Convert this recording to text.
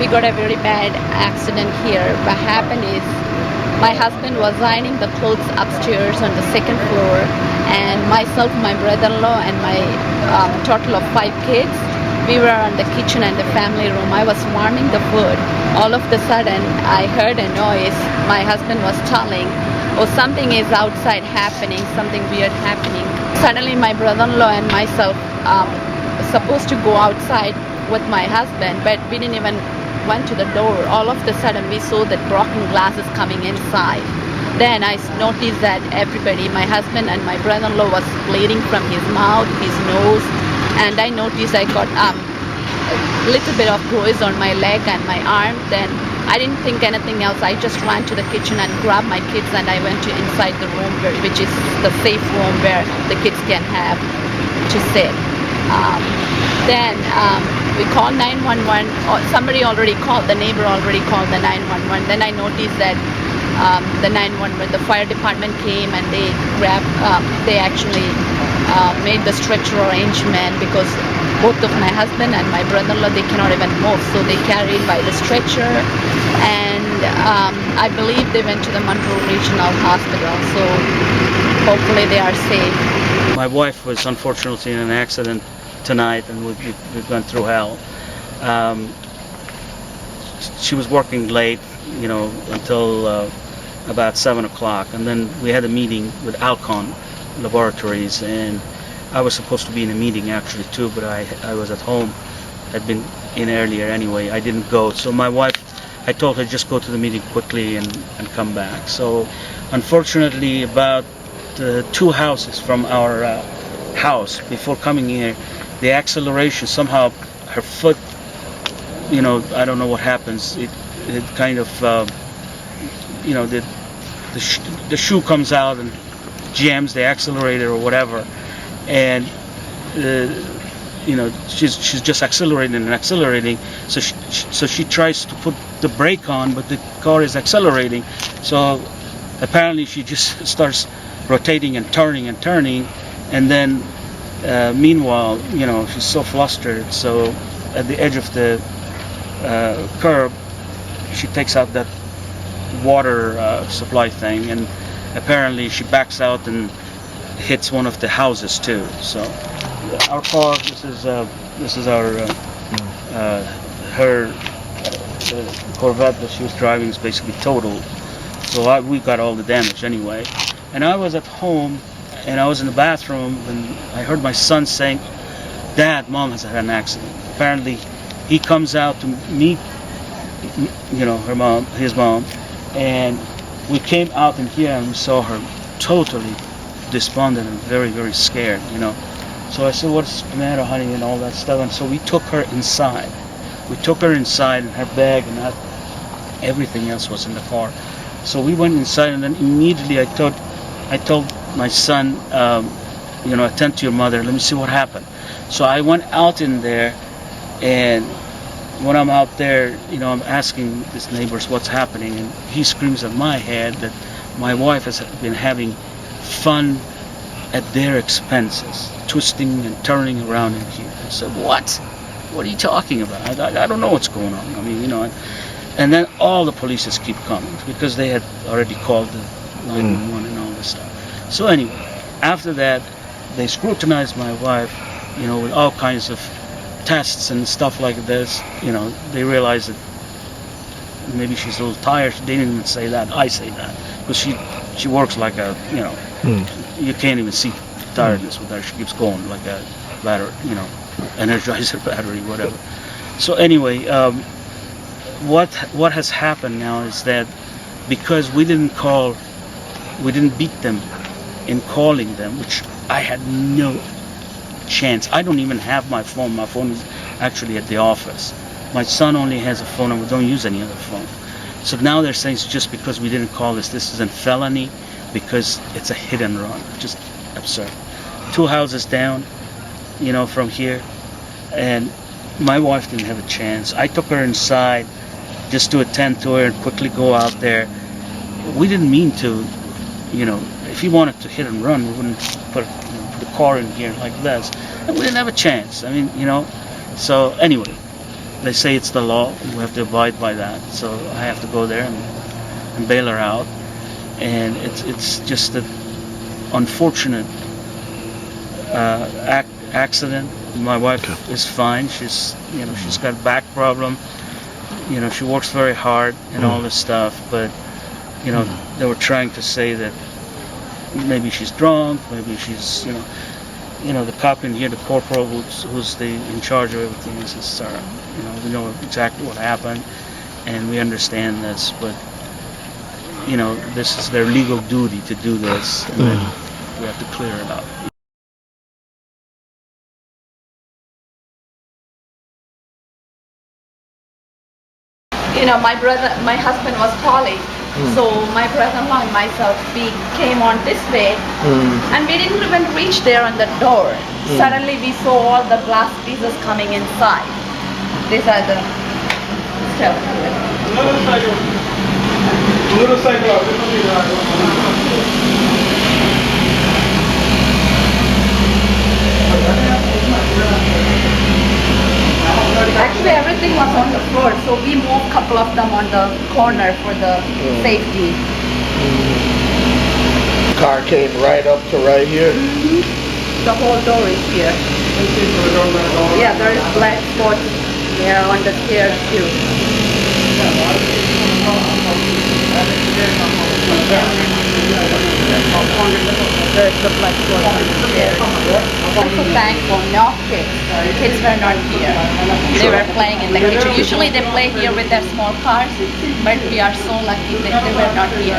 we got a very bad accident here. What happened is my husband was ironing the clothes upstairs on the second floor, and myself, my brother-in-law, and my total of 5 kids, we were in the kitchen and the family room. I was warming the food. All of a sudden, I heard a noise. My husband was telling, "Oh, something is outside happening, something weird happening." Suddenly, my brother-in-law and myself supposed to go outside with my husband, but we didn't even went to the door. All of a sudden, we saw that broken glasses coming inside. Then I noticed that everybody, my husband and my brother-in-law, was bleeding from his mouth, his nose, and I noticed I got a little bit of bruise on my leg and my arm. Then I didn't think anything else. I just ran to the kitchen and grabbed my kids, and I went to inside the room, which is the safe room where the kids can have to sit. Then we called 911. Somebody already called, the neighbor already called the 911. Then I noticed that the 911, the fire department came, and they actually made the stretcher arrangement, because both of my husband and my brother-in-law, they cannot even move, so they carried by the stretcher, and I believe they went to the Monroe Regional Hospital, so hopefully they are safe. My wife was unfortunately in an accident tonight, and we've gone through hell. She was working late, until about 7 o'clock, and then we had a meeting with Alcon Laboratories, and I was supposed to be in a meeting actually too, but I was at home. I'd been in earlier anyway. I didn't go, so my wife, I told her just go to the meeting quickly and come back. So unfortunately, about 2 houses from our house before coming here, the acceleration, somehow her foot, I don't know what happens, it kind of the shoe comes out and jams the accelerator or whatever, and she's just accelerating, so she tries to put the brake on, but the car is accelerating, so apparently she just starts rotating and turning, and then meanwhile, she's so flustered, so at the edge of the curb, she takes out that water supply thing, and apparently she backs out and hits one of the houses too. So our car, this is our her Corvette that she was driving is basically totaled. So we got all the damage anyway. And I was at home, and I was in the bathroom, and I heard my son saying, "Dad, Mom has had an accident." Apparently, he comes out to meet, his mom, and we came out in here and we saw her totally despondent and very, very scared, So I said, "What's the matter, honey?" and all that stuff. And so we took her inside. And her bag and everything else was in the car. So we went inside, and then immediately I told my son, attend to your mother. Let me see what happened. So I went out in there, and when I'm out there, I'm asking these neighbors what's happening, and he screams at my head that my wife has been having fun at their expenses, twisting and turning around in here. I said, "What? What are you talking about? I don't know what's going on." And then all the police keep coming, because they had already called the 911 and all this stuff. So anyway, after that, they scrutinized my wife, with all kinds of tests and stuff like this. They realized that maybe she's a little tired. They didn't even say that. I say that, because she works like a, you can't even see tiredness with her. She keeps going like a battery, energizer battery, whatever. So anyway, what has happened now is that because we didn't beat them in calling them, which I had no chance. I don't even have my phone. My phone is actually at the office. My son only has a phone, and we don't use any other phone. So now they're saying it's just because we didn't call this isn't felony, because it's a hit and run. Just absurd. 2 houses down, from here, and my wife didn't have a chance. I took her inside just to attend to her and quickly go out there. We didn't mean to, if he wanted to hit and run, we wouldn't put the car in here like this. And we didn't have a chance. So anyway, they say it's the law. We have to abide by that. So I have to go there and bail her out. And it's just an unfortunate accident. My wife is fine. She's got a back problem. She works very hard and all this stuff. But they were trying to say that maybe she's drunk, maybe she's the cop in here, the corporal who's in charge of everything, he says, "Sir, we know exactly what happened, and we understand this, but this is their legal duty to do this, and then we have to clear it up." My husband was calling, so my brother-in-law and myself, we came on this way, and we didn't even reach there on the door. Suddenly we saw all the glass pieces coming inside. These are the stuff. Actually, everything was on the floor, so we moved a couple of them on the corner for the safety. Car came right up to right here. The whole door is here. Yeah, there is black spots here on the stairs too. There's the black spot on the stairs. I'm so thankful, no kids. The kids were not here. They were playing in the kitchen. Usually they play here with their small cars, but we are so lucky that they were not here.